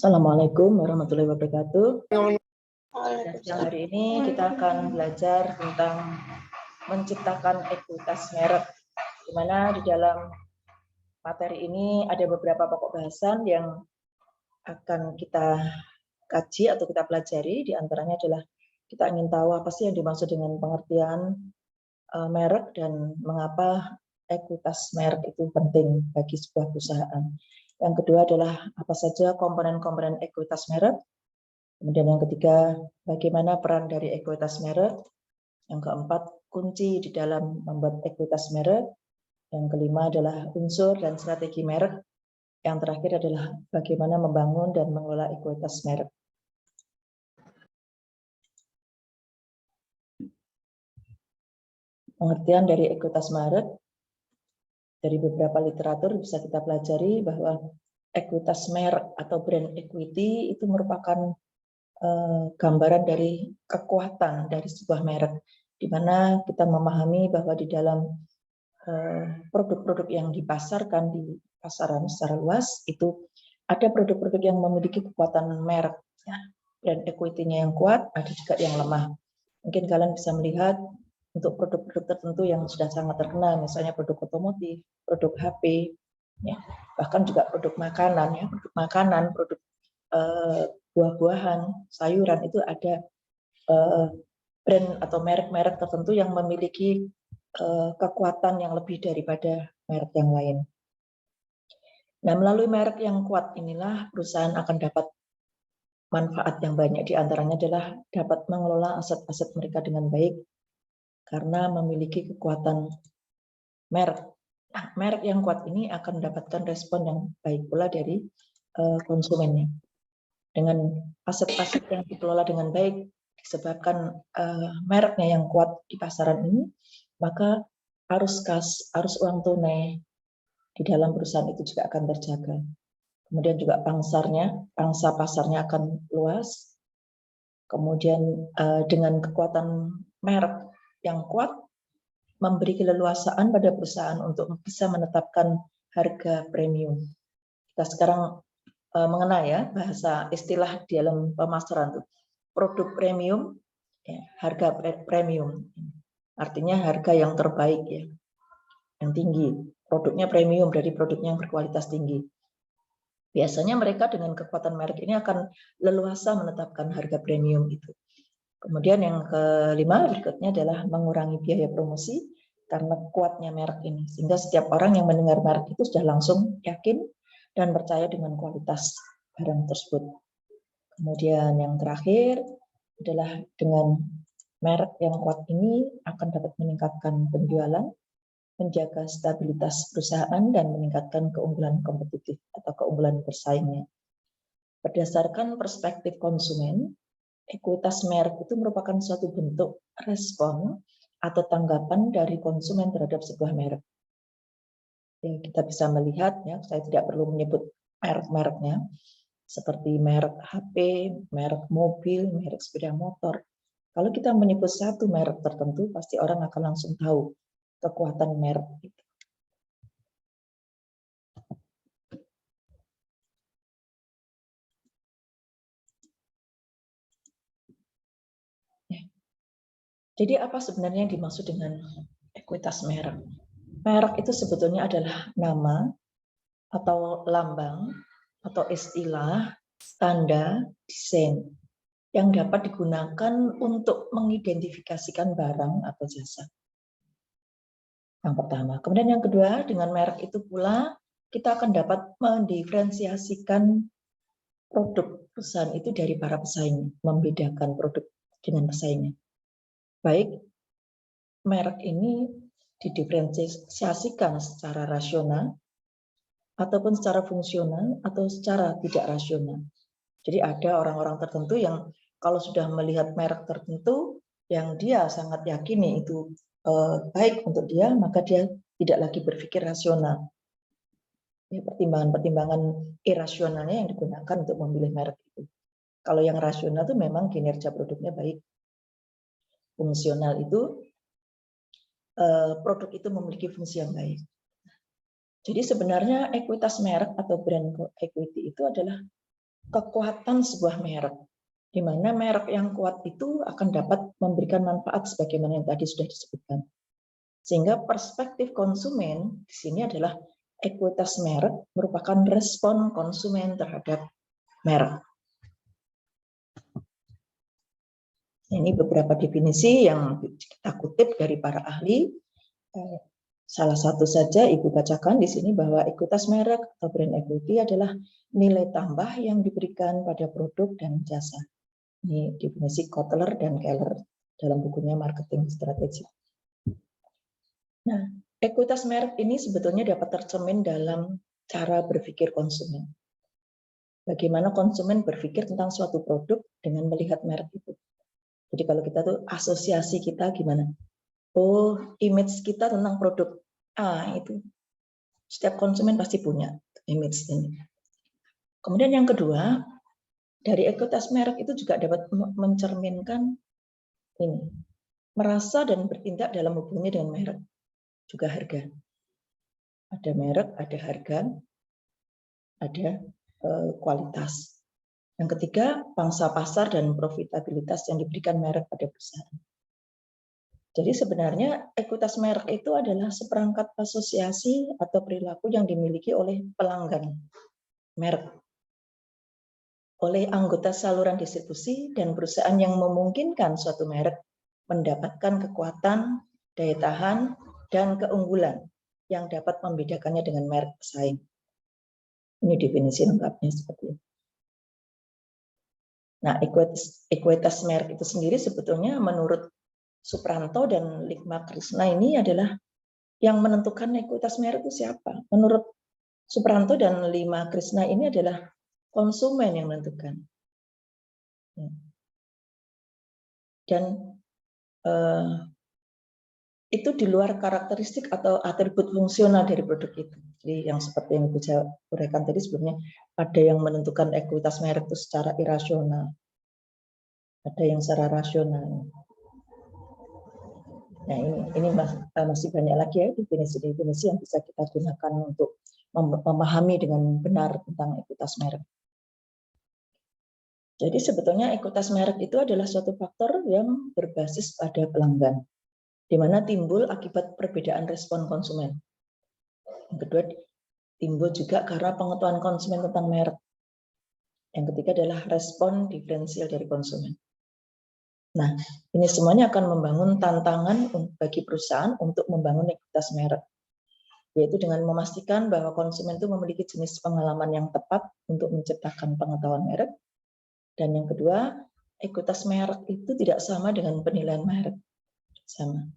Assalamualaikum warahmatullahi wabarakatuh. Siang hari ini kita akan belajar tentang menciptakan ekuitas merek, di mana di dalam materi ini ada beberapa pokok bahasan yang akan kita kaji atau kita pelajari. Di antaranya adalah kita ingin tahu apa sih yang dimaksud dengan pengertian merek dan mengapa ekuitas merek itu penting bagi sebuah perusahaan. Yang kedua adalah apa saja komponen-komponen ekuitas merek. Kemudian yang ketiga, bagaimana peran dari ekuitas merek. Yang keempat, kunci di dalam membuat ekuitas merek. Yang kelima adalah unsur dan strategi merek. Yang terakhir adalah bagaimana membangun dan mengelola ekuitas merek. Pengertian dari ekuitas merek, dari beberapa literatur bisa kita pelajari bahwa ekuitas merek atau brand equity itu merupakan gambaran dari kekuatan dari sebuah merek, di mana kita memahami bahwa di dalam produk-produk yang dipasarkan di pasaran secara luas itu ada produk-produk yang memiliki kekuatan merek, ya. Brand equity-nya yang kuat, ada juga yang lemah. Mungkin kalian bisa melihat untuk produk-produk tertentu yang sudah sangat terkenal, misalnya produk otomotif, produk HP, ya, bahkan juga produk makanan, ya, produk buah-buahan, sayuran itu ada brand atau merek-merek tertentu yang memiliki kekuatan yang lebih daripada merek yang lain. Nah, melalui merek yang kuat inilah perusahaan akan dapat manfaat yang banyak. Di antaranya adalah dapat mengelola aset-aset mereka dengan baik karena memiliki kekuatan merek. Nah, merek yang kuat ini akan mendapatkan respon yang baik pula dari konsumennya. Dengan aset-aset yang dikelola dengan baik disebabkan mereknya yang kuat di pasaran ini, maka arus kas, arus uang tunai di dalam perusahaan itu juga akan terjaga. Kemudian juga pangsa pasarnya akan luas. Kemudian dengan kekuatan merek yang kuat, memberi keleluasaan pada perusahaan untuk bisa menetapkan harga premium. Kita sekarang mengenal ya bahasa istilah di dalam pemasaran itu produk premium, ya, harga premium, artinya harga yang terbaik, ya, yang tinggi. Produknya premium dari produknya yang berkualitas tinggi. Biasanya mereka dengan kekuatan merek ini akan leluasa menetapkan harga premium itu. Kemudian yang kelima berikutnya adalah mengurangi biaya promosi karena kuatnya merek ini, sehingga setiap orang yang mendengar merek itu sudah langsung yakin dan percaya dengan kualitas barang tersebut. Kemudian yang terakhir adalah dengan merek yang kuat ini akan dapat meningkatkan penjualan, menjaga stabilitas perusahaan, dan meningkatkan keunggulan kompetitif atau keunggulan bersaingnya. Berdasarkan perspektif konsumen, ekuitas merek itu merupakan suatu bentuk respon atau tanggapan dari konsumen terhadap sebuah merek. Ya, kita bisa melihat, ya, saya tidak perlu menyebut merek-mereknya, seperti merek HP, merek mobil, merek sepeda motor. Kalau kita menyebut satu merek tertentu, pasti orang akan langsung tahu kekuatan merek itu. Ya. Jadi apa sebenarnya yang dimaksud dengan ekuitas merek? Merek itu sebetulnya adalah nama atau lambang atau istilah, tanda, desain yang dapat digunakan untuk mengidentifikasikan barang atau jasa. Yang pertama. Kemudian yang kedua, dengan merek itu pula kita akan dapat mendiferensiasikan produk perusahaan itu dari para pesaing, membedakan produk dengan pesaingnya. Baik merek ini didiferensiasikan secara rasional, ataupun secara fungsional, atau secara tidak rasional. Jadi ada orang-orang tertentu yang kalau sudah melihat merek tertentu, yang dia sangat yakini itu baik untuk dia, maka dia tidak lagi berpikir rasional. Ya, pertimbangan-pertimbangan irasionalnya yang digunakan untuk memilih merek itu. Kalau yang rasional itu memang kinerja produknya baik. Fungsional itu produk itu memiliki fungsi yang baik. Jadi sebenarnya ekuitas merek atau brand equity itu adalah kekuatan sebuah merek, di mana merek yang kuat itu akan dapat memberikan manfaat sebagaimana yang tadi sudah disebutkan. Sehingga perspektif konsumen di sini adalah ekuitas merek merupakan respon konsumen terhadap merek. Ini beberapa definisi yang kita kutip dari para ahli. Salah satu saja Ibu bacakan di sini bahwa ekuitas merek atau brand equity adalah nilai tambah yang diberikan pada produk dan jasa. Ini definisi Kotler dan Keller dalam bukunya Marketing Strategy. Nah, ekuitas merek ini sebetulnya dapat tercermin dalam cara berpikir konsumen. Bagaimana konsumen berpikir tentang suatu produk dengan melihat merek itu. Jadi kalau kita tuh asosiasi kita gimana? Oh, image kita tentang produk A itu. Setiap konsumen pasti punya image ini. Kemudian yang kedua, dari ekuitas merek itu juga dapat mencerminkan ini, merasa dan bertindak dalam hubungannya dengan merek, juga harga. Ada merek, ada harga, ada kualitas. Yang ketiga, pangsa pasar dan profitabilitas yang diberikan merek pada perusahaan. Jadi sebenarnya ekuitas merek itu adalah seperangkat asosiasi atau perilaku yang dimiliki oleh pelanggan merek, oleh anggota saluran distribusi dan perusahaan yang memungkinkan suatu merek mendapatkan kekuatan, daya tahan, dan keunggulan yang dapat membedakannya dengan merek pesaing. Ini definisi lengkapnya seperti itu. Nah, ekuitas merek itu sendiri sebetulnya menurut Supranto dan Ligma Krishna ini adalah yang menentukan ekuitas merek itu siapa. Menurut Supranto dan Ligma Krishna ini adalah konsumen yang menentukan. Dan itu di luar karakteristik atau atribut fungsional dari produk itu. Jadi yang seperti yang Ibu uraikan tadi sebelumnya, ada yang menentukan ekuitas merek itu secara irasional, ada yang secara rasional. Nah ini masih banyak lagi ya definisi-definisi yang bisa kita gunakan untuk memahami dengan benar tentang ekuitas merek. Jadi sebetulnya ekuitas merek itu adalah suatu faktor yang berbasis pada pelanggan, di mana timbul akibat perbedaan respon konsumen. Yang kedua, timbul juga karena pengetahuan konsumen tentang merek. Yang ketiga adalah respon diferensial dari konsumen. Nah, ini semuanya akan membangun tantangan bagi perusahaan untuk membangun ekuitas merek, yaitu dengan memastikan bahwa konsumen itu memiliki jenis pengalaman yang tepat untuk menciptakan pengetahuan merek. Dan yang kedua, ekuitas merek itu tidak sama dengan penilaian merek. Sama.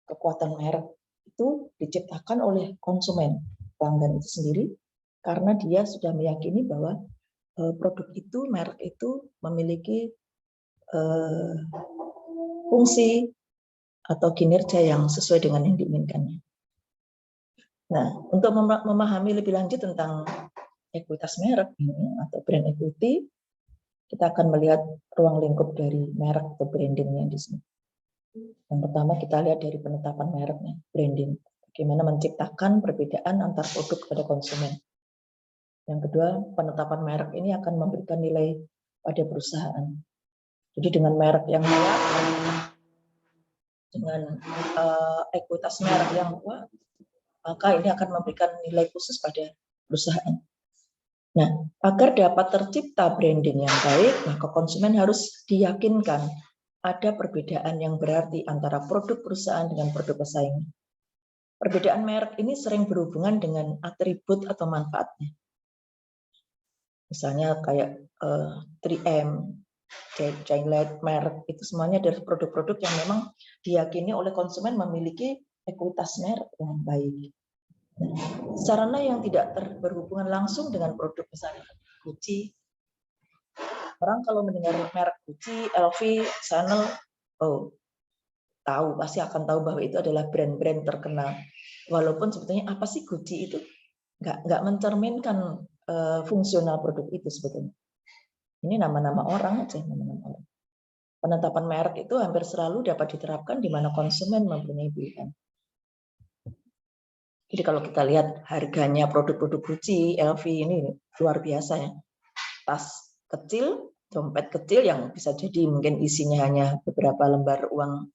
Kekuatan merek itu diciptakan oleh konsumen, pelanggan itu sendiri, karena dia sudah meyakini bahwa produk itu, merek itu memiliki fungsi atau kinerja yang sesuai dengan yang diinginkannya. Nah, untuk memahami lebih lanjut tentang ekuitas merek ini atau brand equity, kita akan melihat ruang lingkup dari merek atau brandingnya di sini. Yang pertama kita lihat dari penetapan mereknya, branding. Bagaimana menciptakan perbedaan antar produk kepada konsumen. Yang kedua, penetapan merek ini akan memberikan nilai pada perusahaan. Jadi dengan merek yang kuat, dengan ekuitas merek yang kuat, maka ini akan memberikan nilai khusus pada perusahaan. Nah, agar dapat tercipta branding yang baik, maka konsumen harus diyakinkan ada perbedaan yang berarti antara produk perusahaan dengan produk pesaing. Perbedaan merek ini sering berhubungan dengan atribut atau manfaatnya. Misalnya kayak 3M, Gillette, merek, itu semuanya dari produk-produk yang memang diyakini oleh konsumen memiliki ekuitas merek yang baik. Sarana yang tidak berhubungan langsung dengan produk, misalnya Gucci. Orang kalau mendengar merek Gucci, LV, Chanel, pasti akan tahu bahwa itu adalah brand-brand terkenal. Walaupun sebetulnya apa sih Gucci itu nggak mencerminkan fungsional produk itu sebetulnya. Ini nama-nama orang aja, nama-nama orang. Penetapan merek itu hampir selalu dapat diterapkan di mana konsumen mempunyai pilihan. Jadi kalau kita lihat harganya produk-produk Gucci, LV ini luar biasa ya. Tas kecil, dompet kecil yang bisa jadi mungkin isinya hanya beberapa lembar uang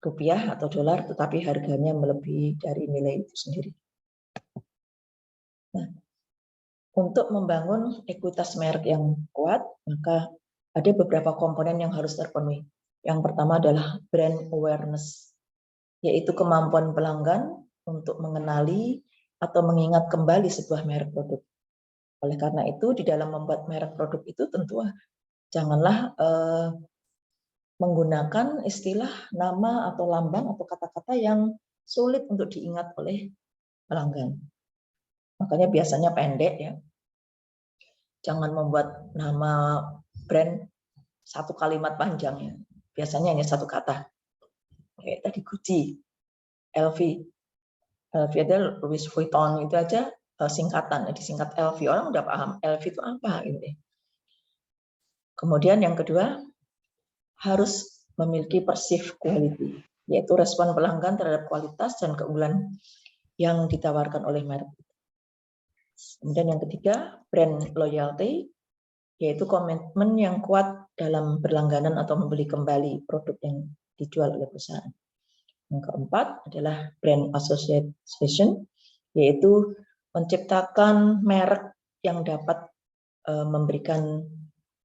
rupiah atau dolar, tetapi harganya melebihi dari nilai itu sendiri. Nah, untuk membangun ekuitas merek yang kuat, maka ada beberapa komponen yang harus terpenuhi. Yang pertama adalah brand awareness, yaitu kemampuan pelanggan untuk mengenali atau mengingat kembali sebuah merek produk. Oleh karena itu, di dalam membuat merek produk itu tentu janganlah menggunakan istilah, nama, atau lambang, atau kata-kata yang sulit untuk diingat oleh pelanggan. Makanya biasanya pendek ya. Jangan membuat nama brand satu kalimat panjang ya. Biasanya hanya satu kata. Kayak tadi Gucci, LV. LV ada Louis Vuitton itu aja singkatan, disingkat LV. Orang udah paham LV itu apa gitu. Kemudian yang kedua, harus memiliki perceived quality, yaitu respon pelanggan terhadap kualitas dan keunggulan yang ditawarkan oleh merek. Kemudian yang ketiga, brand loyalty, yaitu komitmen yang kuat dalam berlangganan atau membeli kembali produk yang dijual oleh perusahaan. Yang keempat adalah brand association, yaitu menciptakan merek yang dapat memberikan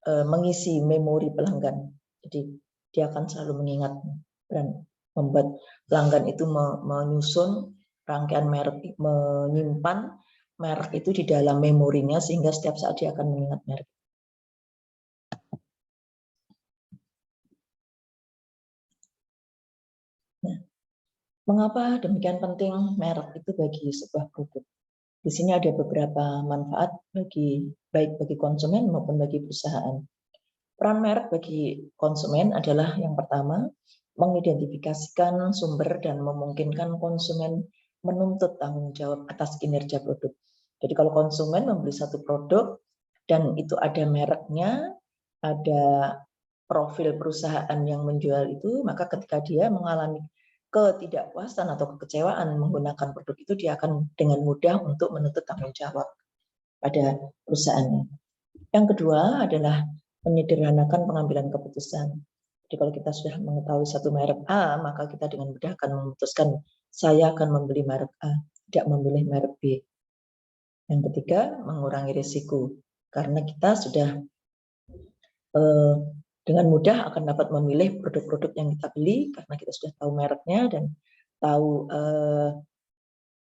mengisi memori pelanggan. Jadi dia akan selalu mengingat dan membuat pelanggan itu menyusun rangkaian merek, menyimpan merek itu di dalam memorinya sehingga setiap saat dia akan mengingat merek. Nah, mengapa demikian penting merek itu bagi sebuah produk? Di sini ada beberapa manfaat baik bagi konsumen maupun bagi perusahaan. Peran merek bagi konsumen adalah yang pertama, mengidentifikasikan sumber dan memungkinkan konsumen menuntut tanggung jawab atas kinerja produk. Jadi kalau konsumen membeli satu produk dan itu ada mereknya, ada profil perusahaan yang menjual itu, maka ketika dia mengalami ketidakpuasan atau kekecewaan menggunakan produk itu, dia akan dengan mudah untuk menuntut tanggung jawab pada perusahaannya. Yang kedua adalah menyederhanakan pengambilan keputusan. Jadi kalau kita sudah mengetahui satu merek A, maka kita dengan mudah akan memutuskan saya akan membeli merek A, tidak memilih merek B. Yang ketiga, mengurangi risiko. Karena kita sudah dengan mudah akan dapat memilih produk-produk yang kita beli karena kita sudah tahu mereknya dan tahu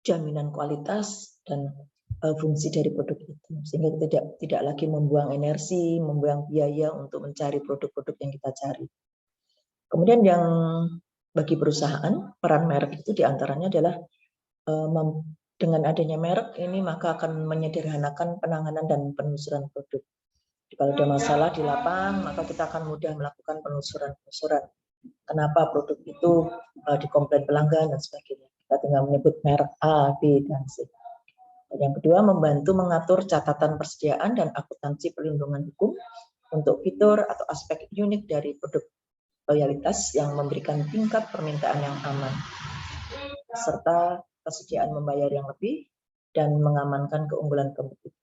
jaminan kualitas dan fungsi dari produk itu, sehingga kita tidak lagi membuang energi, membuang biaya untuk mencari produk-produk yang kita cari. Kemudian yang bagi perusahaan, peran merek itu diantaranya adalah dengan adanya merek ini maka akan menyederhanakan penanganan dan penelusuran produk. Kalau ada masalah di lapang, maka kita akan mudah melakukan penelusuran. Kenapa produk itu dikomplain pelanggan dan sebagainya. Kita tinggal menyebut merek A, B, dan C. Yang kedua, membantu mengatur catatan persediaan dan akuntansi perlindungan hukum untuk fitur atau aspek unik dari produk loyalitas yang memberikan tingkat permintaan yang aman, serta kesediaan membayar yang lebih dan mengamankan keunggulan kompetitif.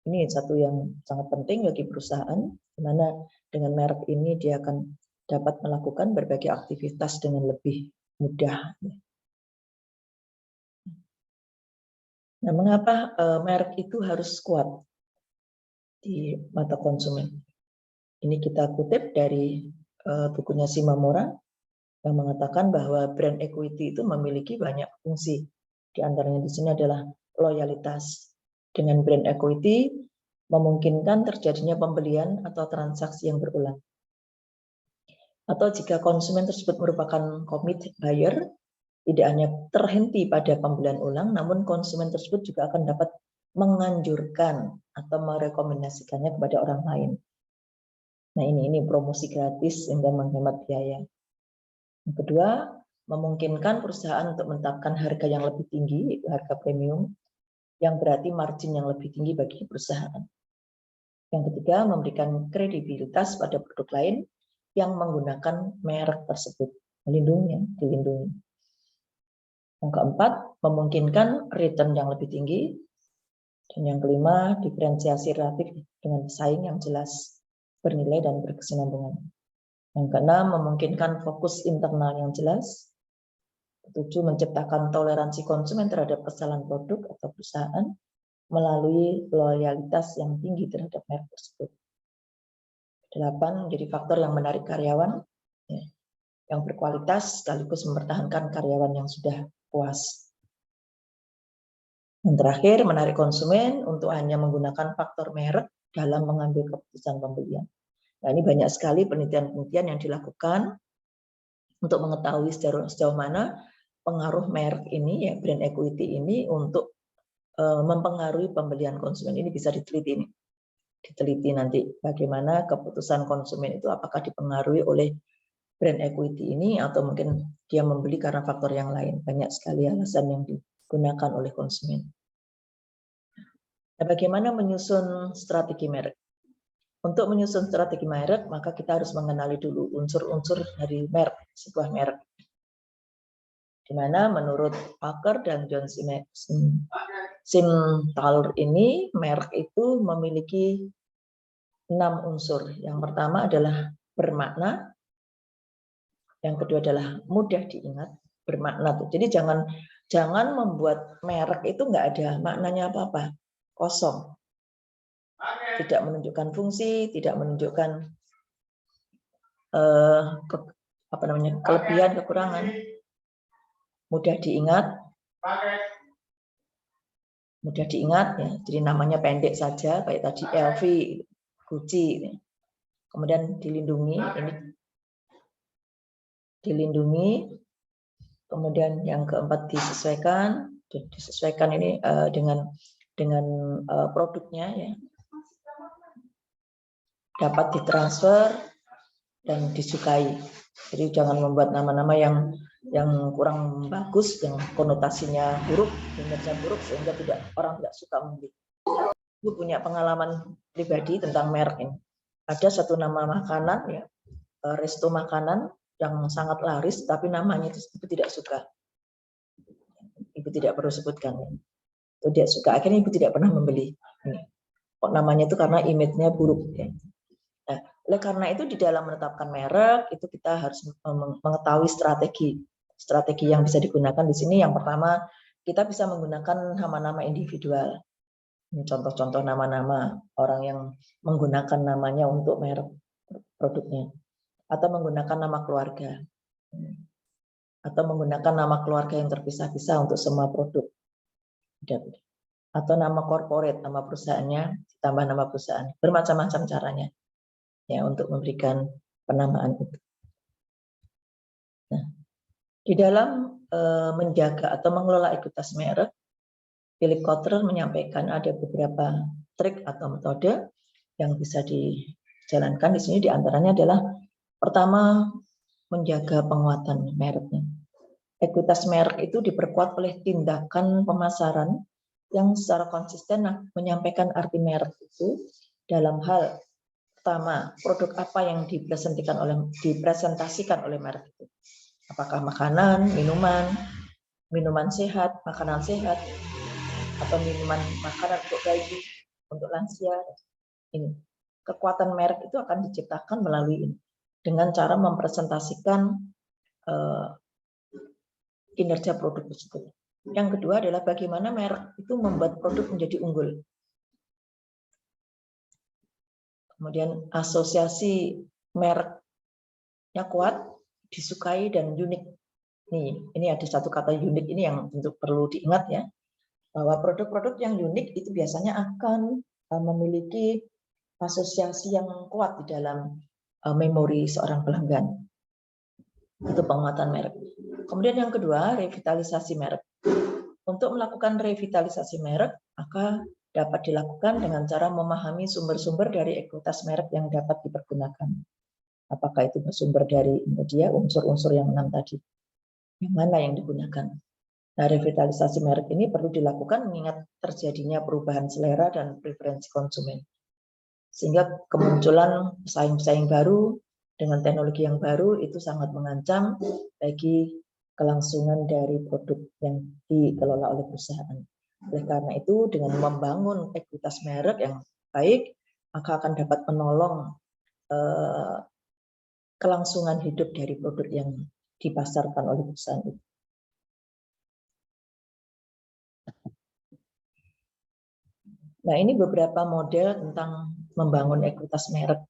Ini satu yang sangat penting bagi perusahaan, di mana dengan merek ini dia akan dapat melakukan berbagai aktivitas dengan lebih mudah. Nah, mengapa merek itu harus kuat di mata konsumen? Ini kita kutip dari bukunya Shimamura yang mengatakan bahwa brand equity itu memiliki banyak fungsi. Di antaranya di sini adalah loyalitas. Dengan brand equity memungkinkan terjadinya pembelian atau transaksi yang berulang. Atau jika konsumen tersebut merupakan commit buyer, tidak hanya terhenti pada pembelian ulang, namun konsumen tersebut juga akan dapat menganjurkan atau merekomendasikannya kepada orang lain. Nah, ini promosi gratis sehingga menghemat biaya. Yang kedua, memungkinkan perusahaan untuk menetapkan harga yang lebih tinggi, yaitu harga premium, yang berarti margin yang lebih tinggi bagi perusahaan. Yang ketiga, memberikan kredibilitas pada produk lain yang menggunakan merek tersebut, dilindungi. Yang keempat, memungkinkan return yang lebih tinggi, Dan yang kelima, diferensiasi relatif dengan pesaing yang jelas, bernilai dan berkesinambungan. Yang keenam, memungkinkan fokus internal yang jelas. Ketujuh, menciptakan toleransi konsumen terhadap kesalahan produk atau perusahaan melalui loyalitas yang tinggi terhadap merek tersebut. 8, menjadi faktor yang menarik karyawan yang berkualitas sekaligus mempertahankan karyawan yang sudah puas. Yang terakhir, menarik konsumen untuk hanya menggunakan faktor merek dalam mengambil keputusan pembelian. Nah, ini banyak sekali penelitian-penelitian yang dilakukan untuk mengetahui sejauh mana pengaruh merek ini, ya brand equity ini untuk mempengaruhi pembelian konsumen. Ini bisa diteliti nih. Diteliti nanti bagaimana keputusan konsumen itu apakah dipengaruhi oleh brand equity ini atau mungkin dia membeli karena faktor yang lain. Banyak sekali alasan yang digunakan oleh konsumen. Nah, bagaimana menyusun strategi merek? Untuk menyusun strategi merek, maka kita harus mengenali dulu unsur-unsur dari merek, sebuah merek. Di mana menurut Parker dan John Simthaler ini, merek itu memiliki 6 unsur. Yang pertama adalah bermakna, yang kedua adalah mudah diingat, bermakna tuh. Jadi jangan membuat merek itu nggak ada maknanya apa-apa, kosong. Tidak menunjukkan fungsi, tidak menunjukkan kelebihan, kekurangan. Mudah diingat ya. Jadi namanya pendek saja, kayak tadi LV, Gucci. Kemudian dilindungi, kemudian yang keempat disesuaikan ini dengan produknya ya, dapat ditransfer dan disukai. Jadi jangan membuat nama-nama yang kurang bagus, yang konotasinya buruk, kinerja buruk sehingga orang tidak suka membeli. Aku punya pengalaman pribadi tentang merek ini. Ada satu nama makanan ya, resto makanan yang sangat laris, tapi namanya itu ibu tidak suka. Ibu tidak perlu sebutkan. Itu dia suka. Akhirnya ibu tidak pernah membeli. Kok namanya itu karena image-nya buruk. Ya. Nah, oleh karena itu di dalam menetapkan merek itu kita harus mengetahui strategi yang bisa digunakan di sini. Yang pertama, kita bisa menggunakan nama-nama individual. Ini contoh-contoh nama-nama orang yang menggunakan namanya untuk merek produknya. Atau menggunakan nama keluarga. Atau menggunakan nama keluarga yang terpisah-pisah untuk semua produk. Atau nama corporate, nama perusahaannya ditambah nama perusahaan. Bermacam-macam caranya ya untuk memberikan penamaan itu. Nah, di dalam menjaga atau mengelola ekuitas merek, Philip Kotler menyampaikan ada beberapa trik atau metode yang bisa dijalankan di sini. Di antaranya adalah pertama, menjaga penguatan mereknya. Ekuitas merek itu diperkuat oleh tindakan pemasaran yang secara konsisten menyampaikan arti merek itu dalam hal pertama, produk apa yang dipresentasikan oleh merek itu. Apakah makanan, minuman sehat, makanan sehat, atau makanan untuk bayi, untuk lansia. Ini kekuatan merek itu akan diciptakan melalui ini dengan cara mempresentasikan kinerja produk tersebut. Yang kedua adalah bagaimana merek itu membuat produk menjadi unggul. Kemudian asosiasi mereknya kuat, disukai dan unik. Ini ada satu kata unik ini yang tentu perlu diingat ya, bahwa produk-produk yang unik itu biasanya akan memiliki asosiasi yang kuat di dalam memori seorang pelanggan. Itu penguatan merek. Kemudian yang kedua, revitalisasi merek. Untuk melakukan revitalisasi merek, maka dapat dilakukan dengan cara memahami sumber-sumber dari ekuitas merek yang dapat dipergunakan. Apakah itu bersumber dari media, unsur-unsur yang 6 tadi. Yang mana yang digunakan? Nah, revitalisasi merek ini perlu dilakukan mengingat terjadinya perubahan selera dan preferensi konsumen. Sehingga kemunculan pesaing-pesaing baru dengan teknologi yang baru itu sangat mengancam bagi kelangsungan dari produk yang dikelola oleh perusahaan. Oleh karena itu, dengan membangun ekuitas merek yang baik, maka akan dapat menolong kelangsungan hidup dari produk yang dipasarkan oleh perusahaan itu. Nah, ini beberapa model tentang membangun ekuitas merek.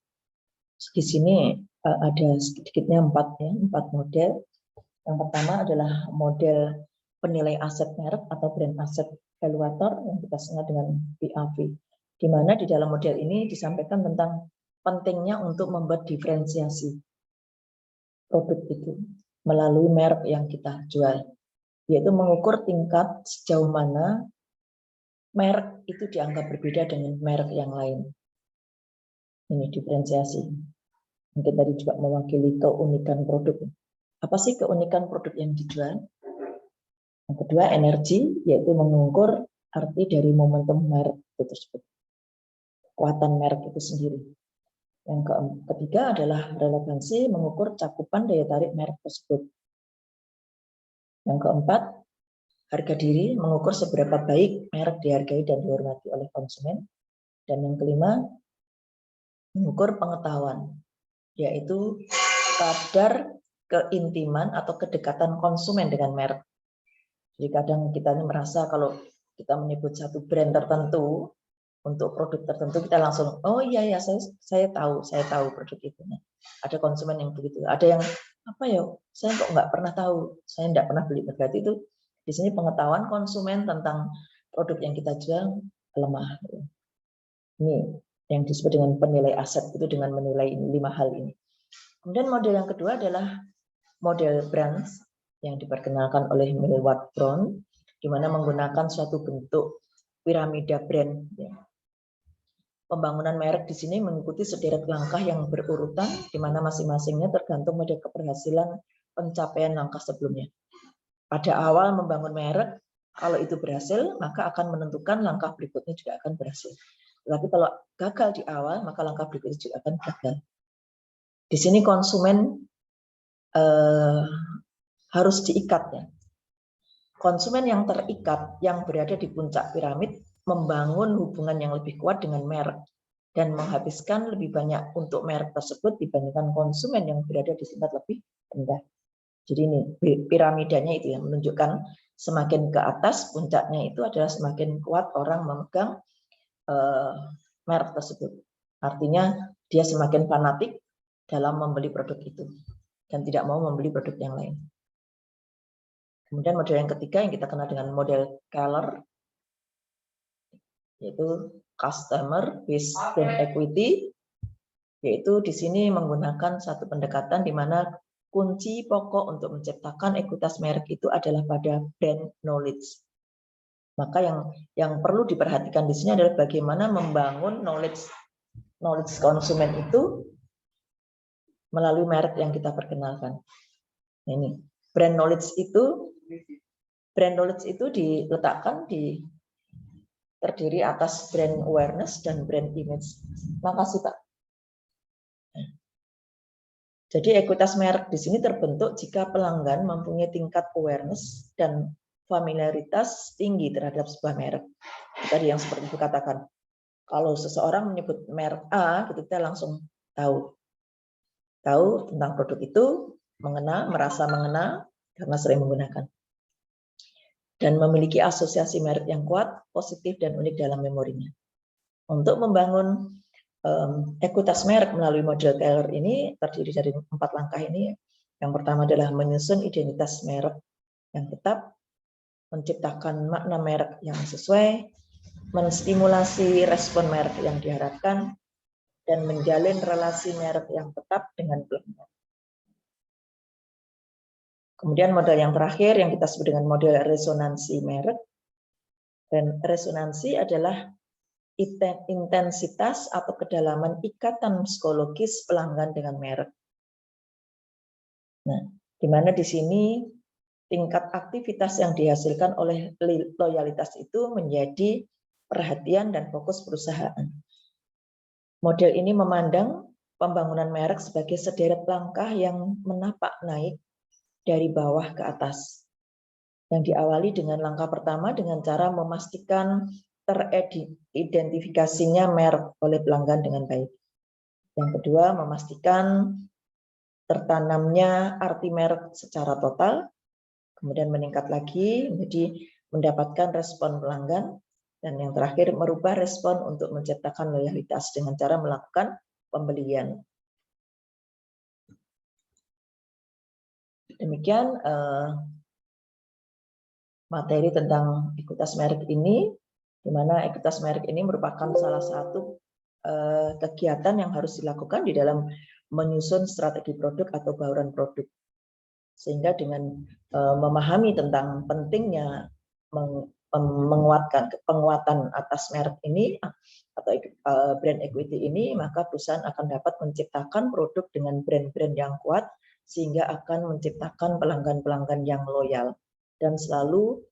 Di sini ada sedikitnya 4 model. Yang pertama adalah model penilai aset merek atau brand asset valuator yang kita sebut dengan BAV. Di mana di dalam model ini disampaikan tentang pentingnya untuk membuat diferensiasi produk itu melalui merek yang kita jual, yaitu mengukur tingkat sejauh mana merek itu dianggap berbeda dengan merek yang lain. Ini diferensiasi. Mungkin tadi juga mewakili keunikan produk. Apa sih keunikan produk yang dijual? Yang kedua, energi, yaitu mengukur arti dari momentum merek itu tersebut. Kekuatan merek itu sendiri. Yang ketiga adalah relevansi, mengukur cakupan daya tarik merek tersebut. Yang keempat, harga diri, mengukur seberapa baik merek dihargai dan dihormati oleh konsumen. Dan yang kelima, mengukur pengetahuan, yaitu kadar keintiman atau kedekatan konsumen dengan merek. Jadi kadang kita ini merasa kalau kita menyebut satu brand tertentu untuk produk tertentu, kita langsung, oh iya ya, saya tahu produk itu. Nah, ada konsumen yang begitu, ada yang apa ya, saya kok nggak pernah tahu, saya nggak pernah beli. Berarti itu di sini pengetahuan konsumen tentang produk yang kita jual lemah. Ini yang disebut dengan penilai aset, itu dengan menilai 5 hal ini. Kemudian model yang kedua adalah model brands yang diperkenalkan oleh Millward Brown, di mana menggunakan suatu bentuk piramida brand. Pembangunan merek di sini mengikuti sederet langkah yang berurutan, di mana masing-masingnya tergantung pada keberhasilan pencapaian langkah sebelumnya. Pada awal membangun merek, kalau itu berhasil, maka akan menentukan langkah berikutnya juga akan berhasil. Tapi kalau gagal di awal, maka langkah berikutnya juga akan gagal. Di sini konsumen harus diikat ya. Konsumen yang terikat, yang berada di puncak piramid, membangun hubungan yang lebih kuat dengan merek dan menghabiskan lebih banyak untuk merek tersebut dibandingkan konsumen yang berada di tingkat lebih rendah. Jadi ini piramidanya itu yang menunjukkan semakin ke atas puncaknya itu adalah semakin kuat orang memegang merek tersebut. Artinya dia semakin fanatik dalam membeli produk itu dan tidak mau membeli produk yang lain. Kemudian model yang ketiga yang kita kenal dengan model Keller, yaitu customer based brand equity, yaitu di sini menggunakan satu pendekatan di mana kunci pokok untuk menciptakan ekuitas merek itu adalah pada brand knowledge. Maka yang perlu diperhatikan di sini adalah bagaimana membangun knowledge konsumen itu melalui merek yang kita perkenalkan. Ini brand knowledge itu diletakkan terdiri atas brand awareness dan brand image. Makasih Pak. Jadi ekuitas merek di sini terbentuk jika pelanggan mempunyai tingkat awareness dan familiaritas tinggi terhadap sebuah merek. Tadi yang seperti itu katakan, kalau seseorang menyebut merek A, kita langsung tahu tentang produk itu, merasa mengenal karena sering menggunakan. Dan memiliki asosiasi merek yang kuat, positif, dan unik dalam memorinya. Untuk membangun ekuitas merek melalui model Keller ini terdiri dari 4 langkah ini. Yang pertama adalah menyusun identitas merek yang tetap, menciptakan makna merek yang sesuai, menstimulasi respon merek yang diharapkan, dan menjalin relasi merek yang tetap dengan pelanggan. Kemudian model yang terakhir yang kita sebut dengan model resonansi merek. Dan resonansi adalah intensitas atau kedalaman ikatan psikologis pelanggan dengan merek. Nah, di mana di sini tingkat aktivitas yang dihasilkan oleh loyalitas itu menjadi perhatian dan fokus perusahaan. Model ini memandang pembangunan merek sebagai sederet langkah yang menapak naik dari bawah ke atas. yang diawali dengan langkah pertama dengan cara memastikan teridentifikasinya merek oleh pelanggan dengan baik. Yang kedua, memastikan tertanamnya arti merek secara total, kemudian meningkat lagi menjadi mendapatkan respon pelanggan, dan yang terakhir merubah respon untuk menciptakan loyalitas dengan cara melakukan pembelian. Demikian materi tentang ekuitas merek ini, di mana ekuitas merek ini merupakan salah satu kegiatan yang harus dilakukan di dalam menyusun strategi produk atau bauran produk. Sehingga dengan memahami tentang pentingnya penguatan atas merek ini atau brand equity ini, maka perusahaan akan dapat menciptakan produk dengan brand-brand yang kuat sehingga akan menciptakan pelanggan-pelanggan yang loyal dan selalu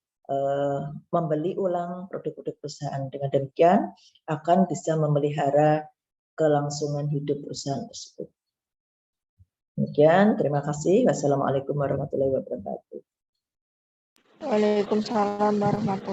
membeli ulang produk-produk perusahaan. Dengan demikian akan bisa memelihara kelangsungan hidup perusahaan tersebut. Demikian, terima kasih. Wassalamualaikum warahmatullahi wabarakatuh. Waalaikumsalam warahmatullahi